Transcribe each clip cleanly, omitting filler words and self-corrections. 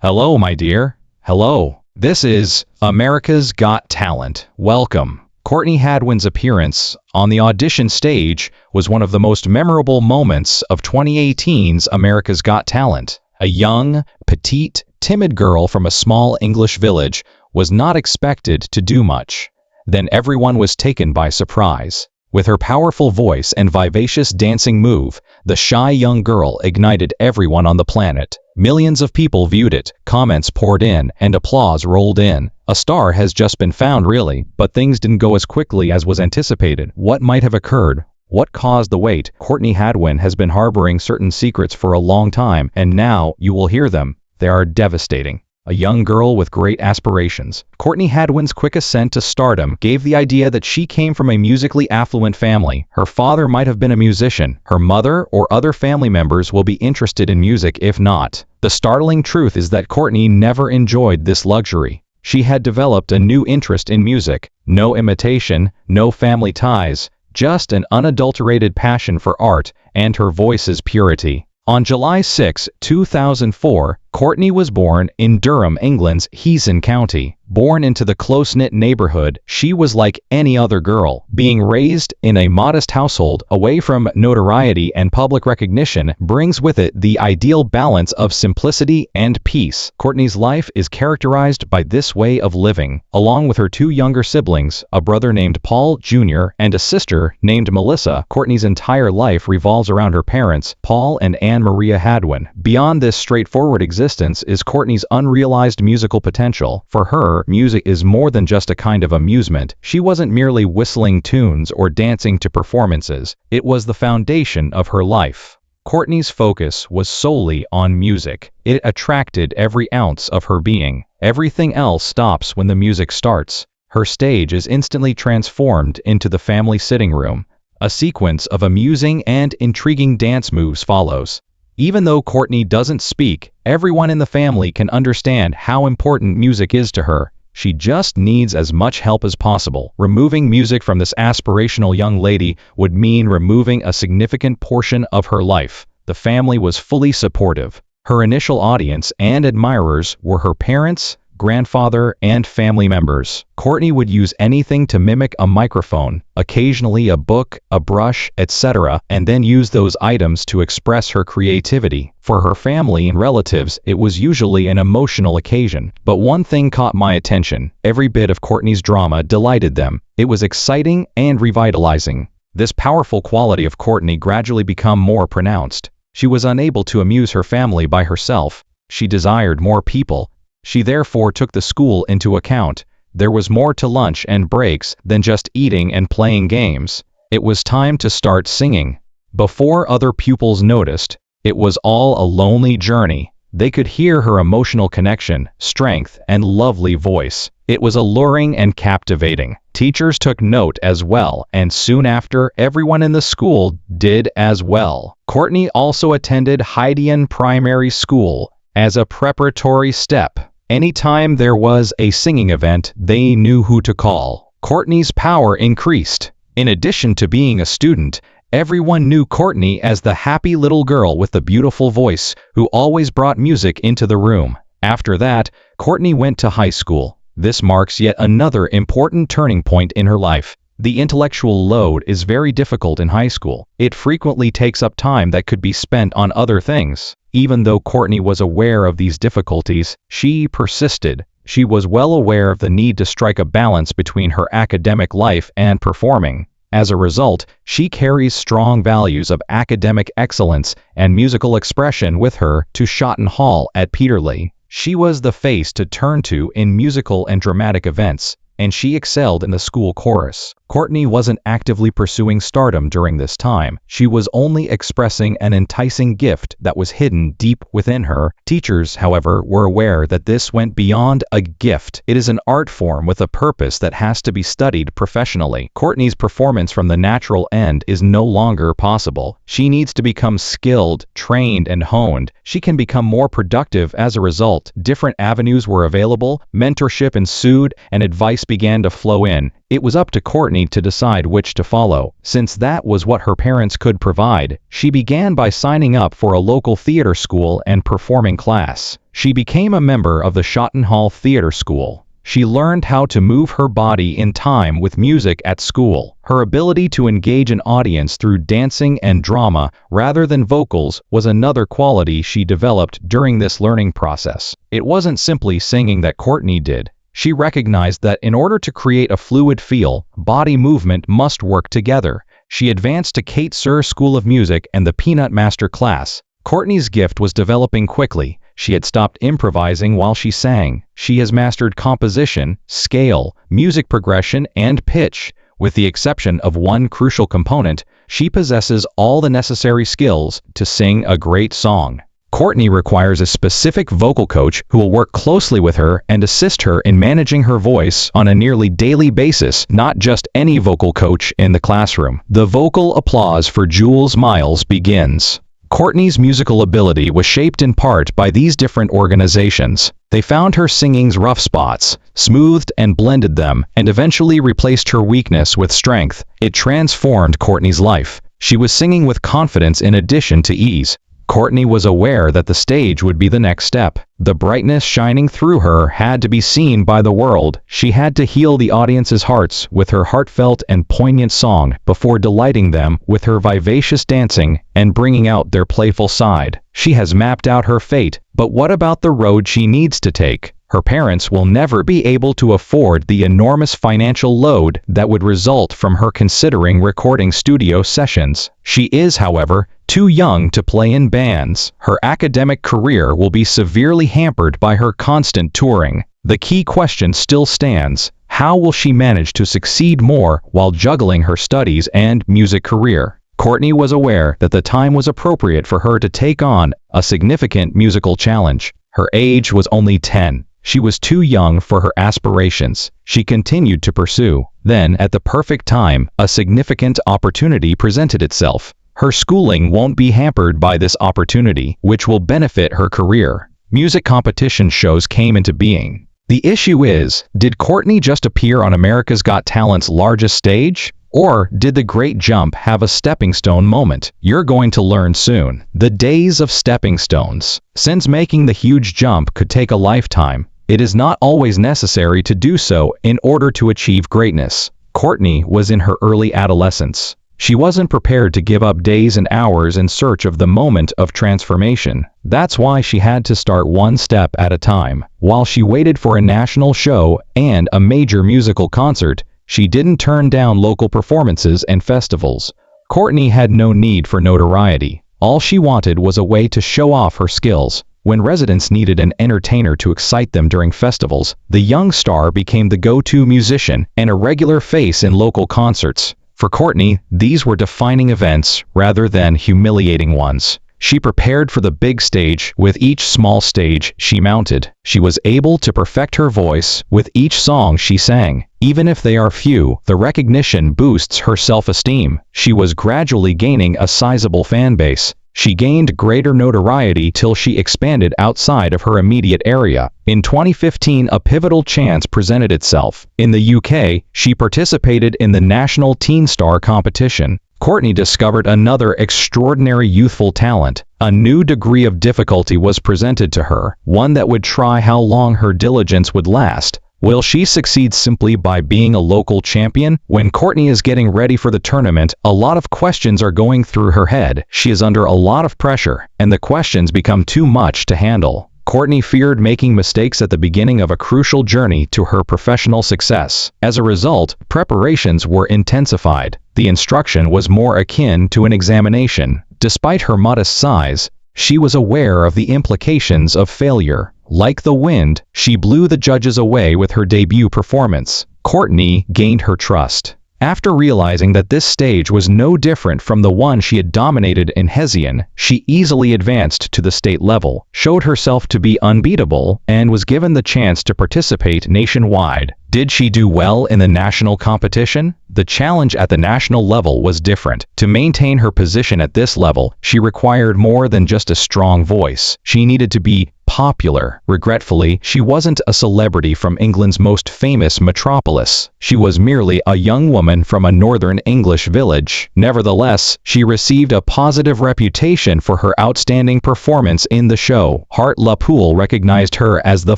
Hello, my dear. Hello. This is America's Got Talent. Welcome. Courtney Hadwin's appearance on the audition stage was one of the most memorable moments of 2018's America's Got Talent. A young, petite, timid girl from a small English village was not expected to do much. Then everyone was taken by surprise. With her powerful voice and vivacious dancing move, the shy young girl ignited everyone on the planet. Millions of people viewed it, comments poured in, and applause rolled in. A star has just been found, really, but things didn't go as quickly as was anticipated. What might have occurred? What caused the wait? Courtney Hadwin has been harboring certain secrets for a long time, and now you will hear them. They are devastating. A young girl with great aspirations. Courtney Hadwin's quick ascent to stardom gave the idea that she came from a musically affluent family. Her father might have been a musician. Her mother or other family members will be interested in music if not. The startling truth is that Courtney never enjoyed this luxury. She had developed a new interest in music. No imitation, no family ties, just an unadulterated passion for art and her voice's purity. On July 6, 2004, Courtney was born in Durham, England's Heason County. Born into the close-knit neighborhood, she was like any other girl. Being raised in a modest household away from notoriety and public recognition brings with it the ideal balance of simplicity and peace. Courtney's life is characterized by this way of living. Along with her two younger siblings, a brother named Paul Jr. and a sister named Melissa, Courtney's entire life revolves around her parents, Paul and Anne Maria Hadwin. Beyond this straightforward existence is Courtney's unrealized musical potential. For her, music is more than just a kind of amusement. She wasn't merely whistling tunes or dancing to performances. It was the foundation of her life. Courtney's focus was solely on music. It attracted every ounce of her being. Everything else stops when the music starts. Her stage is instantly transformed into the family sitting room. A sequence of amusing and intriguing dance moves follows. Even though Courtney doesn't speak, everyone in the family can understand how important music is to her. She just needs as much help as possible. Removing music from this aspirational young lady would mean removing a significant portion of her life. The family was fully supportive. Her initial audience and admirers were her parents, grandfather, and family members. Courtney would use anything to mimic a microphone, occasionally a book, a brush, etc., and then use those items to express her creativity. For her family and relatives, it was usually an emotional occasion. But one thing caught my attention. Every bit of Courtney's drama delighted them. It was exciting and revitalizing. This powerful quality of Courtney gradually became more pronounced. She was unable to amuse her family by herself. She desired more people. She therefore took the school into account. There was more to lunch and breaks than just eating and playing games. It was time to start singing. Before other pupils noticed, it was all a lonely journey. They could hear her emotional connection, strength, and lovely voice. It was alluring and captivating. Teachers took note as well, and soon after, everyone in the school did as well. Courtney also attended Hydian Primary School as a preparatory step. Anytime there was a singing event, they knew who to call. Courtney's power increased. In addition to being a student, everyone knew Courtney as the happy little girl with the beautiful voice who always brought music into the room. After that, Courtney went to high school. This marks yet another important turning point in her life. The intellectual load is very difficult in high school. It frequently takes up time that could be spent on other things. Even though Courtney was aware of these difficulties, she persisted. She was well aware of the need to strike a balance between her academic life and performing. As a result, she carries strong values of academic excellence and musical expression with her to Shotton Hall at Peterlee. She was the face to turn to in musical and dramatic events, and she excelled in the school chorus. Courtney wasn't actively pursuing stardom during this time. She was only expressing an enticing gift that was hidden deep within her. Teachers, however, were aware that this went beyond a gift. It is an art form with a purpose that has to be studied professionally. Courtney's performance from the natural end is no longer possible. She needs to become skilled, trained, and honed. She can become more productive as a result. Different avenues were available, mentorship ensued, and advice began to flow in. It was up to Courtney to decide which to follow. Since that was what her parents could provide, she began by signing up for a local theater school and performing class. She became a member of the Shotton Hall Theater School. She learned how to move her body in time with music at school. Her ability to engage an audience through dancing and drama rather than vocals was another quality she developed during this learning process. It wasn't simply singing that Courtney did. She recognized that in order to create a fluid feel, body movement must work together. She advanced to Kate Sir School of Music and the Peanut Master class. Courtney's gift was developing quickly. She had stopped improvising while she sang. She has mastered composition, scale, music progression, and pitch. With the exception of one crucial component, she possesses all the necessary skills to sing a great song. Courtney requires a specific vocal coach who will work closely with her and assist her in managing her voice on a nearly daily basis, not just any vocal coach in the classroom. The vocal applause for Jules Miles begins. Courtney's musical ability was shaped in part by these different organizations. They found her singing's rough spots, smoothed and blended them, and eventually replaced her weakness with strength. It transformed Courtney's life. She was singing with confidence in addition to ease. Courtney was aware that the stage would be the next step. The brightness shining through her had to be seen by the world. She had to heal the audience's hearts with her heartfelt and poignant song before delighting them with her vivacious dancing and bringing out their playful side. She has mapped out her fate, but what about the road she needs to take? Her parents will never be able to afford the enormous financial load that would result from her considering recording studio sessions. She is, however, too young to play in bands. Her academic career will be severely hampered by her constant touring. The key question still stands: how will she manage to succeed more while juggling her studies and music career? Courtney was aware that the time was appropriate for her to take on a significant musical challenge. Her age was only 10. She was too young for her aspirations. She continued to pursue. Then, at the perfect time, a significant opportunity presented itself. Her schooling won't be hampered by this opportunity, which will benefit her career. Music competition shows came into being. The issue is, did Courtney just appear on America's Got Talent's largest stage? Or did the great jump have a stepping stone moment? You're going to learn soon. The days of stepping stones. Since making the huge jump could take a lifetime, it is not always necessary to do so in order to achieve greatness. Courtney was in her early adolescence. She wasn't prepared to give up days and hours in search of the moment of transformation. That's why she had to start one step at a time. While she waited for a national show and a major musical concert, she didn't turn down local performances and festivals. Courtney had no need for notoriety. All she wanted was a way to show off her skills. When residents needed an entertainer to excite them during festivals, the young star became the go-to musician and a regular face in local concerts. For Courtney, these were defining events rather than humiliating ones. She prepared for the big stage with each small stage she mounted. She was able to perfect her voice with each song she sang. Even if they are few, the recognition boosts her self-esteem. She was gradually gaining a sizable fan base. She gained greater notoriety till she expanded outside of her immediate area. In 2015, a pivotal chance presented itself. In the UK, she participated in the National Teen Star competition. Courtney discovered another extraordinary youthful talent. A new degree of difficulty was presented to her, one that would try how long her diligence would last. Will she succeed simply by being a local champion? When Courtney is getting ready for the tournament, a lot of questions are going through her head. She is under a lot of pressure, and the questions become too much to handle. Courtney feared making mistakes at the beginning of a crucial journey to her professional success. As a result, preparations were intensified. The instruction was more akin to an examination. Despite her modest size, she was aware of the implications of failure. Like the wind, she blew the judges away with her debut performance. Courtney gained her trust. After realizing that this stage was no different from the one she had dominated in Hessian, she easily advanced to the state level, showed herself to be unbeatable, and was given the chance to participate nationwide. Did she do well in the national competition? The challenge at the national level was different. To maintain her position at this level, she required more than just a strong voice. She needed to be popular. Regretfully, she wasn't a celebrity from England's most famous metropolis. She was merely a young woman from a northern English village. Nevertheless, she received a positive reputation for her outstanding performance in the show. Hart LaPoule recognized her as the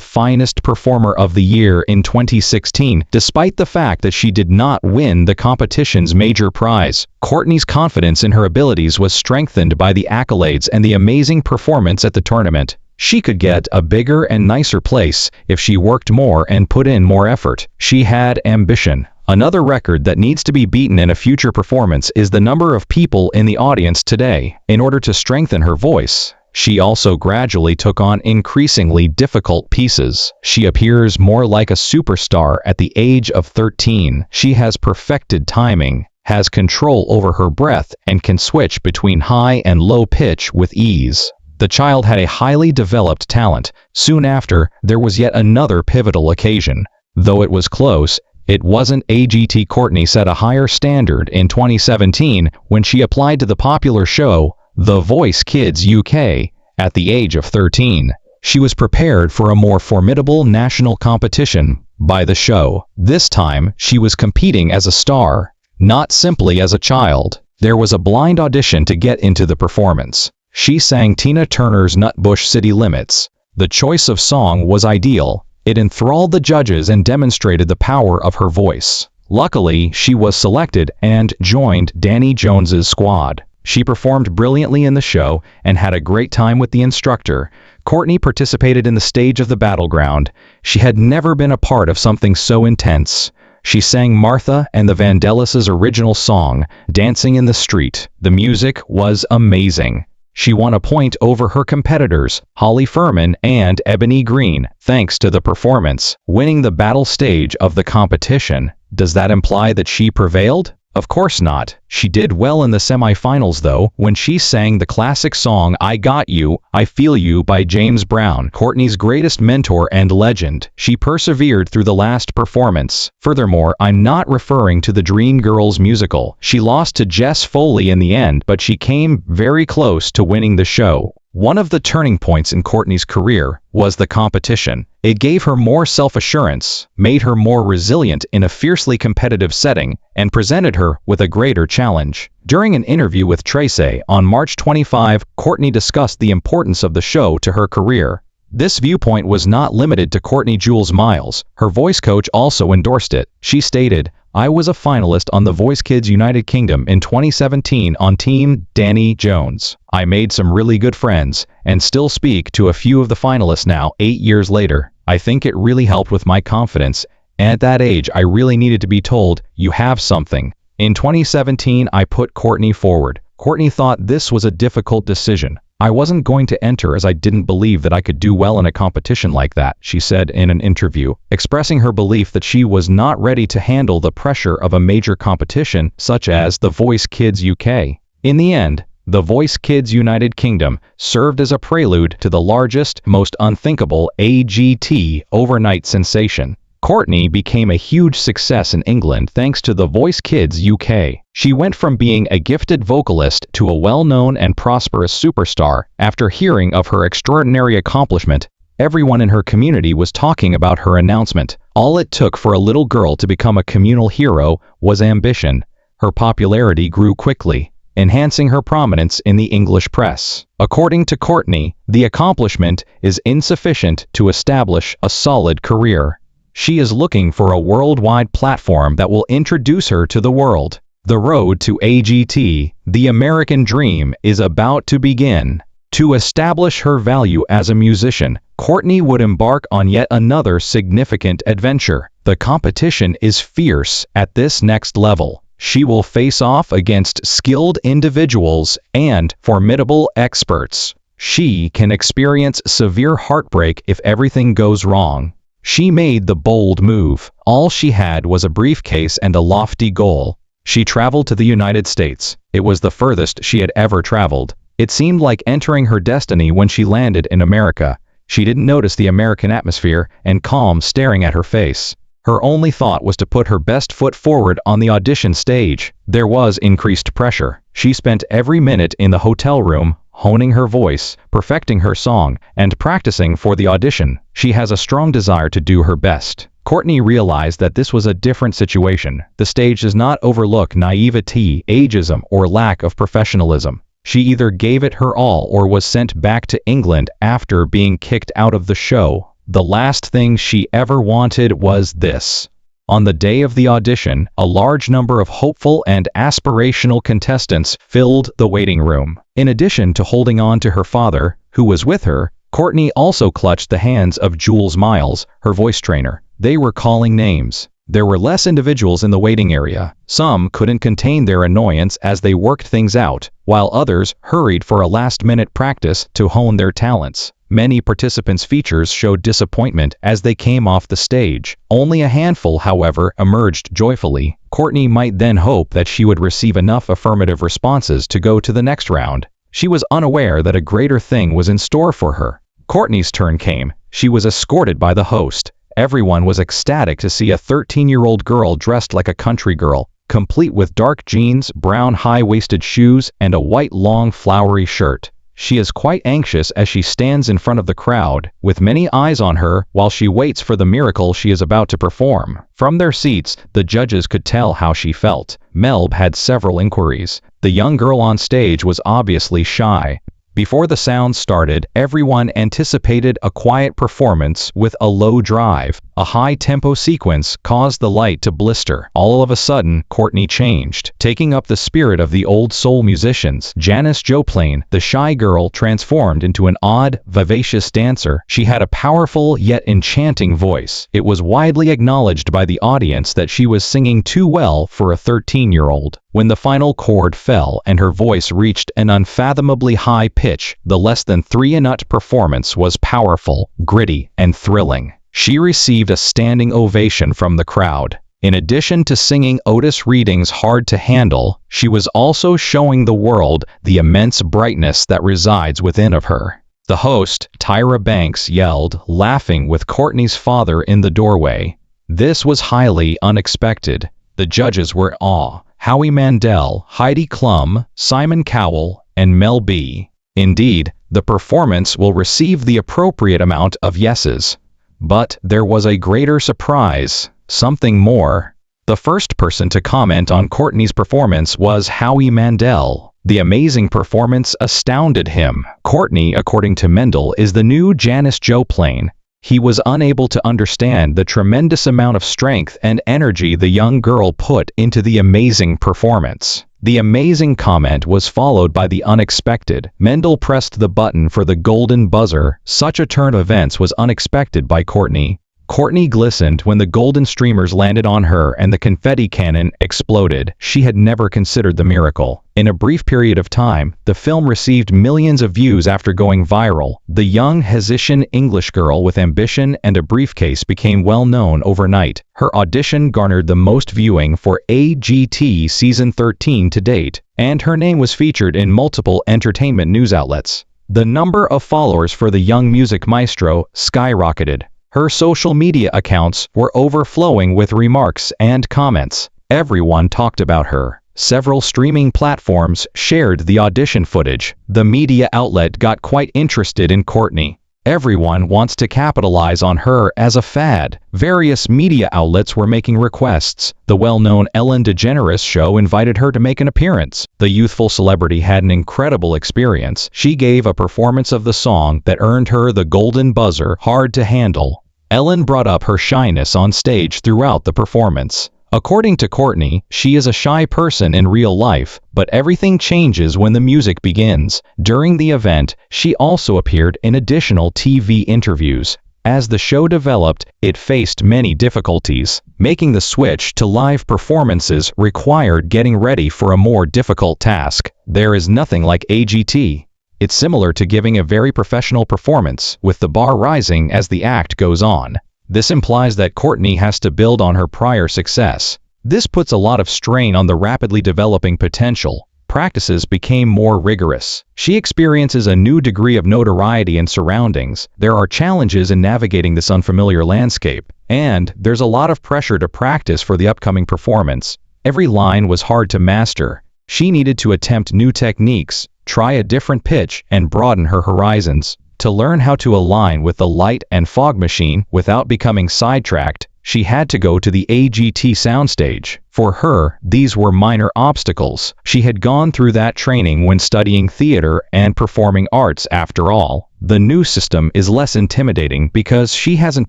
finest performer of the year in 2016, despite the fact that she did not win the competition's major prize. Courtney's confidence in her abilities was strengthened by the accolades and the amazing performance at the tournament. She could get a bigger and nicer place if she worked more and put in more effort. She had ambition. Another record that needs to be beaten in a future performance is the number of people in the audience today. In order to strengthen her voice, she also gradually took on increasingly difficult pieces. She appears more like a superstar at the age of 13. She has perfected timing, has control over her breath, and can switch between high and low pitch with ease. The child had a highly developed talent. Soon after, there was yet another pivotal occasion. Though it was close, it wasn't AGT. Courtney set a higher standard in 2017 when she applied to the popular show The Voice Kids UK at the age of 13. She was prepared for a more formidable national competition by the show. This time, she was competing as a star, not simply as a child. There was a blind audition to get into the performance. She sang Tina Turner's Nutbush City Limits. The choice of song was ideal. It enthralled the judges and demonstrated the power of her voice. Luckily, she was selected and joined Danny Jones's squad. She performed brilliantly in the show and had a great time with the instructor. Courtney participated in the stage of the battleground. She had never been a part of something so intense. She sang Martha and the Vandellas' original song, Dancing in the Street. The music was amazing. She won a point over her competitors, Holly Furman and Ebony Green, thanks to the performance, winning the battle stage of the competition. Does that imply that she prevailed? Of course not. She did well in the semi-finals though, when she sang the classic song I Got You, I Feel You by James Brown, Courtney's greatest mentor and legend. She persevered through the last performance. Furthermore, I'm not referring to the Dreamgirls musical. She lost to Jess Foley in the end, but she came very close to winning the show. One of the turning points in Courtney's career was the competition. It gave her more self-assurance, made her more resilient in a fiercely competitive setting, and presented her with a greater challenge. During an interview with Tracy on March 25, Courtney discussed the importance of the show to her career. This viewpoint was not limited to Courtney Jules Miles. Her voice coach also endorsed it. She stated, I was a finalist on The Voice Kids United Kingdom in 2017 on Team Danny Jones. I made some really good friends, and still speak to a few of the finalists now, 8 years later. I think it really helped with my confidence. At that age, I really needed to be told, you have something. In 2017, I put Courtney forward. Courtney thought this was a difficult decision. I wasn't going to enter as I didn't believe that I could do well in a competition like that, she said in an interview, expressing her belief that she was not ready to handle the pressure of a major competition such as The Voice Kids UK. In the end, The Voice Kids United Kingdom served as a prelude to the largest, most unthinkable AGT overnight sensation. Courtney became a huge success in England thanks to The Voice Kids UK. She went from being a gifted vocalist to a well-known and prosperous superstar. After hearing of her extraordinary accomplishment, everyone in her community was talking about her announcement. All it took for a little girl to become a communal hero was ambition. Her popularity grew quickly, enhancing her prominence in the English press. According to Courtney, the accomplishment is insufficient to establish a solid career. She is looking for a worldwide platform that will introduce her to the world. The road to AGT, the American dream, is about to begin. To establish her value as a musician, Courtney would embark on yet another significant adventure. The competition is fierce at this next level. She will face off against skilled individuals and formidable experts. She can experience severe heartbreak if everything goes wrong. She made the bold move. All she had was a briefcase and a lofty goal. She traveled to the United States. It was the furthest she had ever traveled. It seemed like entering her destiny when she landed in America. She didn't notice the American atmosphere and calm staring at her face. Her only thought was to put her best foot forward on the audition stage. There was increased pressure. She spent every minute in the hotel room, honing her voice, perfecting her song, and practicing for the audition. She has a strong desire to do her best. Courtney realized that this was a different situation. The stage does not overlook naivety, ageism, or lack of professionalism. She either gave it her all or was sent back to England after being kicked out of the show. The last thing she ever wanted was this. On the day of the audition, a large number of hopeful and aspirational contestants filled the waiting room. In addition to holding on to her father, who was with her, Courtney also clutched the hands of Jules Miles, her voice trainer. They were calling names. There were less individuals in the waiting area. Some couldn't contain their annoyance as they worked things out, while others hurried for a last-minute practice to hone their talents. Many participants' features showed disappointment as they came off the stage. Only a handful, however, emerged joyfully. Courtney might then hope that she would receive enough affirmative responses to go to the next round. She was unaware that a greater thing was in store for her. Courtney's turn came. She was escorted by the host. Everyone was ecstatic to see a 13-year-old girl dressed like a country girl, complete with dark jeans, brown high-waisted shoes, and a white long flowery shirt. She is quite anxious as she stands in front of the crowd, with many eyes on her while she waits for the miracle she is about to perform. From their seats, the judges could tell how she felt. Melb had several inquiries. The young girl on stage was obviously shy. Before the sound started, everyone anticipated a quiet performance with a low drive. A high-tempo sequence caused the light to blister. All of a sudden, Courtney changed. Taking up the spirit of the old soul musicians, Janis Joplin, the shy girl, transformed into an odd, vivacious dancer. She had a powerful yet enchanting voice. It was widely acknowledged by the audience that she was singing too well for a 13-year-old. When the final chord fell and her voice reached an unfathomably high pitch, the less than 3-minute performance was powerful, gritty, and thrilling. She received a standing ovation from the crowd. In addition to singing Otis Redding's Hard to Handle, she was also showing the world the immense brightness that resides within of her. The host, Tyra Banks, yelled, laughing with Courtney's father in the doorway. This was highly unexpected. The judges were in awe. Howie Mandel, Heidi Klum, Simon Cowell, and Mel B. Indeed, the performance will receive the appropriate amount of yeses. But there was a greater surprise, something more. The first person to comment on Courtney's performance was Howie Mandel. The amazing performance astounded him. Courtney, according to Mendel, is the new Janis Joplin. He was unable to understand the tremendous amount of strength and energy the young girl put into the amazing performance. The amazing comment was followed by the unexpected. Mendel pressed the button for the golden buzzer. Such a turn of events was unexpected by Courtney. Courtney glistened when the golden streamers landed on her and the confetti cannon exploded. She had never considered the miracle. In a brief period of time, the film received millions of views after going viral. The young Hessian English girl with ambition and a briefcase became well known overnight. Her audition garnered the most viewing for AGT Season 13 to date, and her name was featured in multiple entertainment news outlets. The number of followers for the young music maestro skyrocketed. Her social media accounts were overflowing with remarks and comments. Everyone talked about her. Several streaming platforms shared the audition footage. The media outlet got quite interested in Courtney. Everyone wants to capitalize on her as a fad. Various media outlets were making requests. The well-known Ellen DeGeneres show invited her to make an appearance. The youthful celebrity had an incredible experience. She gave a performance of the song that earned her the golden buzzer, Hard to Handle. Ellen brought up her shyness on stage throughout the performance. According to Courtney, she is a shy person in real life, but everything changes when the music begins. During the event, she also appeared in additional TV interviews. As the show developed, it faced many difficulties. Making the switch to live performances required getting ready for a more difficult task. There is nothing like AGT. It's similar to giving a very professional performance, with the bar rising as the act goes on. This implies that Courtney has to build on her prior success. This puts a lot of strain on the rapidly developing potential. Practices became more rigorous. She experiences a new degree of notoriety and surroundings. There are challenges in navigating this unfamiliar landscape, and there's a lot of pressure to practice for the upcoming performance. Every line was hard to master. She needed to attempt new techniques, try a different pitch, and broaden her horizons. To learn how to align with the light and fog machine without becoming sidetracked, she had to go to the AGT soundstage. For her, these were minor obstacles. She had gone through that training when studying theater and performing arts after all. The new system is less intimidating because she hasn't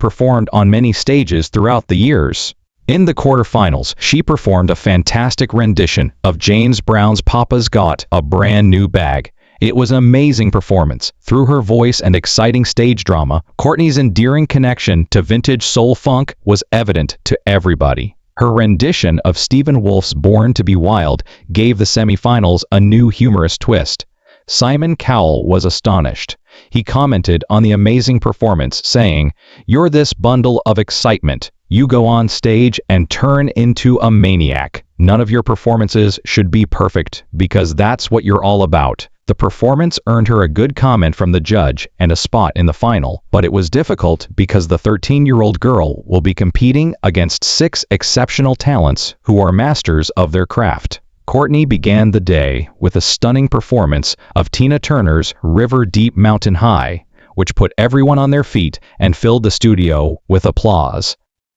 performed on many stages throughout the years. In the quarterfinals, she performed a fantastic rendition of James Brown's Papa's Got a Brand New Bag. It was an amazing performance. Through her voice and exciting stage drama, Courtney's endearing connection to vintage soul funk was evident to everybody. Her rendition of Stephen Wolf's Born to Be Wild gave the semifinals a new humorous twist. Simon Cowell was astonished. He commented on the amazing performance, saying, "You're this bundle of excitement. You go on stage and turn into a maniac. None of your performances should be perfect, because that's what you're all about." The performance earned her a good comment from the judge and a spot in the final, but it was difficult because the 13-year-old girl will be competing against 6 exceptional talents who are masters of their craft. Courtney began the day with a stunning performance of Tina Turner's River Deep Mountain High, which put everyone on their feet and filled the studio with applause.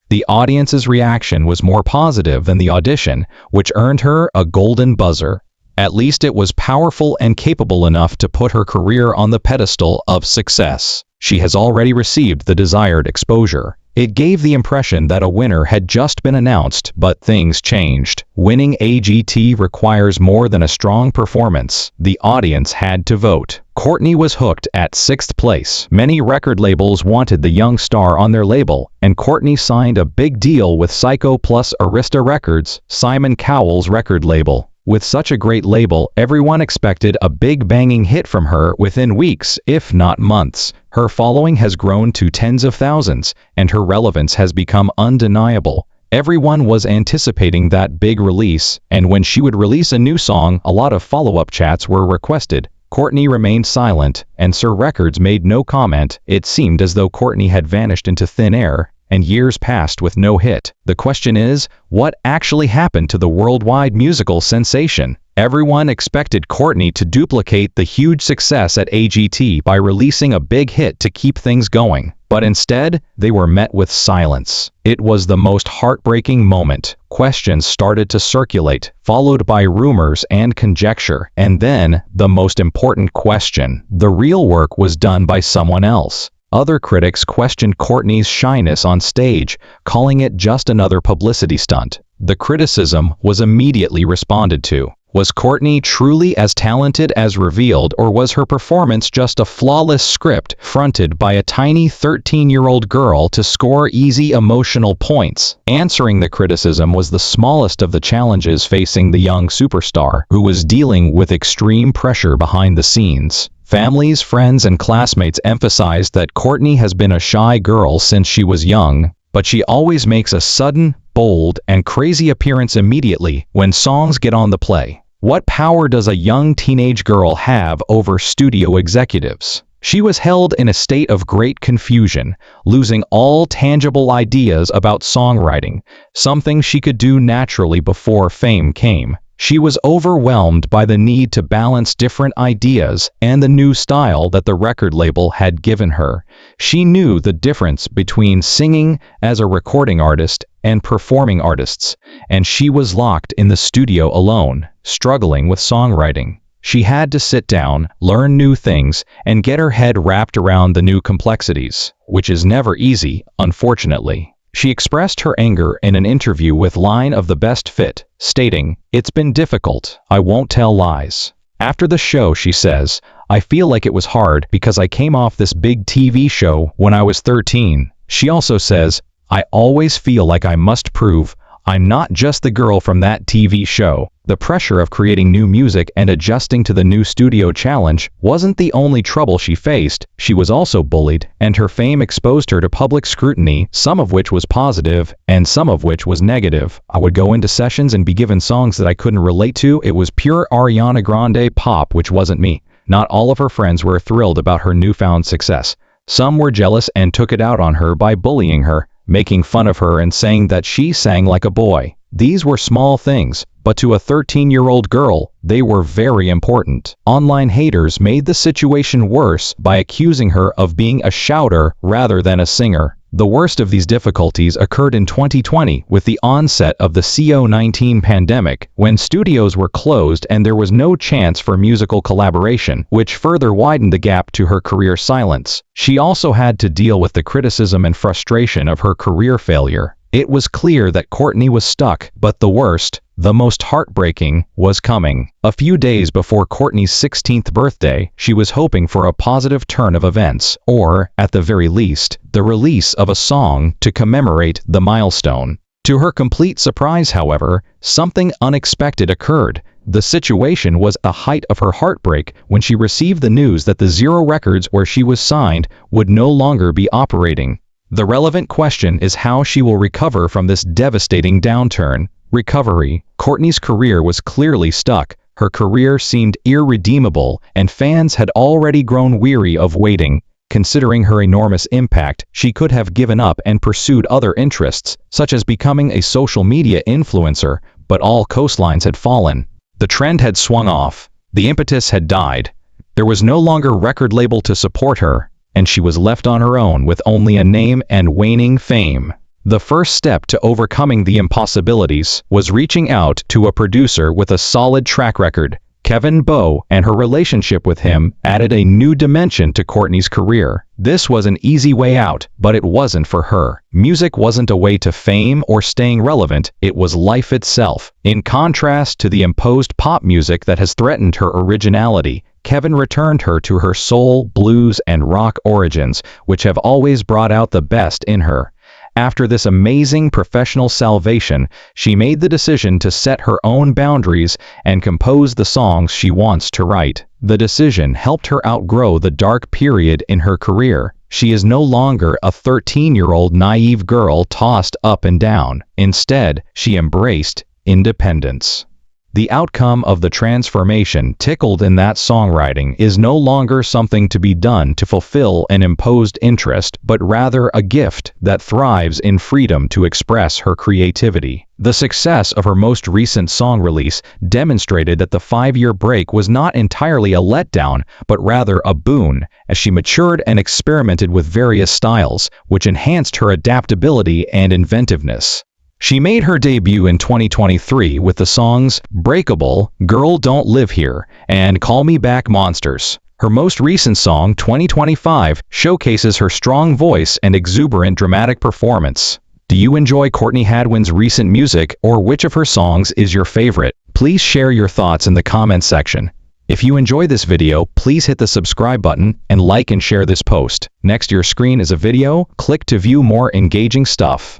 The audience's reaction was more positive than the audition, which earned her a golden buzzer. At least it was powerful and capable enough to put her career on the pedestal of success. She has already received the desired exposure. It gave the impression that a winner had just been announced, but things changed. Winning AGT requires more than a strong performance. The audience had to vote. Courtney was hooked at 6th place. Many record labels wanted the young star on their label, and Courtney signed a big deal with Psycho plus Arista Records, Simon Cowell's record label. With such a great label, everyone expected a big banging hit from her within weeks, if not months. Her following has grown to tens of thousands, and her relevance has become undeniable. Everyone was anticipating that big release, and when she would release a new song, a lot of follow-up chats were requested. Courtney remained silent, and Sir Records made no comment. It seemed as though Courtney had vanished into thin air, and years passed with no hit. The question is, what actually happened to the worldwide musical sensation? Everyone expected Courtney to duplicate the huge success at AGT by releasing a big hit to keep things going. But instead, they were met with silence. It was the most heartbreaking moment. Questions started to circulate, followed by rumors and conjecture. And then, the most important question. The real work was done by someone else. Other critics questioned Courtney's shyness on stage, calling it just another publicity stunt. The criticism was immediately responded to. Was Courtney truly as talented as revealed, or was her performance just a flawless script fronted by a tiny 13-year-old girl to score easy emotional points? Answering the criticism was the smallest of the challenges facing the young superstar, who was dealing with extreme pressure behind the scenes. Families, friends, and classmates emphasized that Courtney has been a shy girl since she was young, but she always makes a sudden, bold, and crazy appearance immediately when songs get on the play. What power does a young teenage girl have over studio executives? She was held in a state of great confusion, losing all tangible ideas about songwriting, something she could do naturally before fame came. She was overwhelmed by the need to balance different ideas and the new style that the record label had given her. She knew the difference between singing as a recording artist and performing artists, and she was locked in the studio alone, struggling with songwriting. She had to sit down, learn new things, and get her head wrapped around the new complexities, which is never easy, unfortunately. She expressed her anger in an interview with Line of the Best Fit, stating, "It's been difficult, I won't tell lies." After the show, she says, "I feel like it was hard because I came off this big TV show when I was 13. She also says, "I always feel like I must prove I'm not just the girl from that TV show." The pressure of creating new music and adjusting to the new studio challenge wasn't the only trouble she faced. She was also bullied, and her fame exposed her to public scrutiny, some of which was positive and some of which was negative. "I would go into sessions and be given songs that I couldn't relate to. It was pure Ariana Grande pop, which wasn't me." Not all of her friends were thrilled about her newfound success. Some were jealous and took it out on her by bullying her, making fun of her and saying that she sang like a boy. These were small things, but to a 13-year-old girl, they were very important. Online haters made the situation worse by accusing her of being a shouter rather than a singer. The worst of these difficulties occurred in 2020 with the onset of the COVID-19 pandemic, when studios were closed and there was no chance for musical collaboration, which further widened the gap to her career silence. She also had to deal with the criticism and frustration of her career failure. It was clear that Courtney was stuck, but the worst, the most heartbreaking, was coming. A few days before Courtney's 16th birthday, she was hoping for a positive turn of events, or, at the very least, the release of a song to commemorate the milestone. To her complete surprise, however, something unexpected occurred. The situation was at the height of her heartbreak when she received the news that the Zero Records where she was signed would no longer be operating. The relevant question is how she will recover from this devastating downturn. Recovery. Courtney's career was clearly stuck. Her career seemed irredeemable, and fans had already grown weary of waiting. Considering her enormous impact, she could have given up and pursued other interests, such as becoming a social media influencer, but all coastlines had fallen. The trend had swung off. The impetus had died. There was no longer a record label to support her, and she was left on her own with only a name and waning fame. The first step to overcoming the impossibilities was reaching out to a producer with a solid track record. Kevin Bowe and her relationship with him added a new dimension to Courtney's career. This was an easy way out, but it wasn't for her. Music wasn't a way to fame or staying relevant, it was life itself. In contrast to the imposed pop music that has threatened her originality, Kevin returned her to her soul, blues, and rock origins, which have always brought out the best in her. After this amazing professional salvation, she made the decision to set her own boundaries and compose the songs she wants to write. The decision helped her outgrow the dark period in her career. She is no longer a 13-year-old naive girl tossed up and down. Instead, she embraced independence. The outcome of the transformation tickled in that songwriting is no longer something to be done to fulfill an imposed interest, but rather a gift that thrives in freedom to express her creativity. The success of her most recent song release demonstrated that the 5-year break was not entirely a letdown, but rather a boon, as she matured and experimented with various styles, which enhanced her adaptability and inventiveness. She made her debut in 2023 with the songs Breakable, Girl Don't Live Here, and Call Me Back Monsters. Her most recent song, 2025, showcases her strong voice and exuberant dramatic performance. Do you enjoy Courtney Hadwin's recent music, or which of her songs is your favorite? Please share your thoughts in the comments section. If you enjoyed this video, please hit the subscribe button and like and share this post. Next to your screen is a video. Click to view more engaging stuff.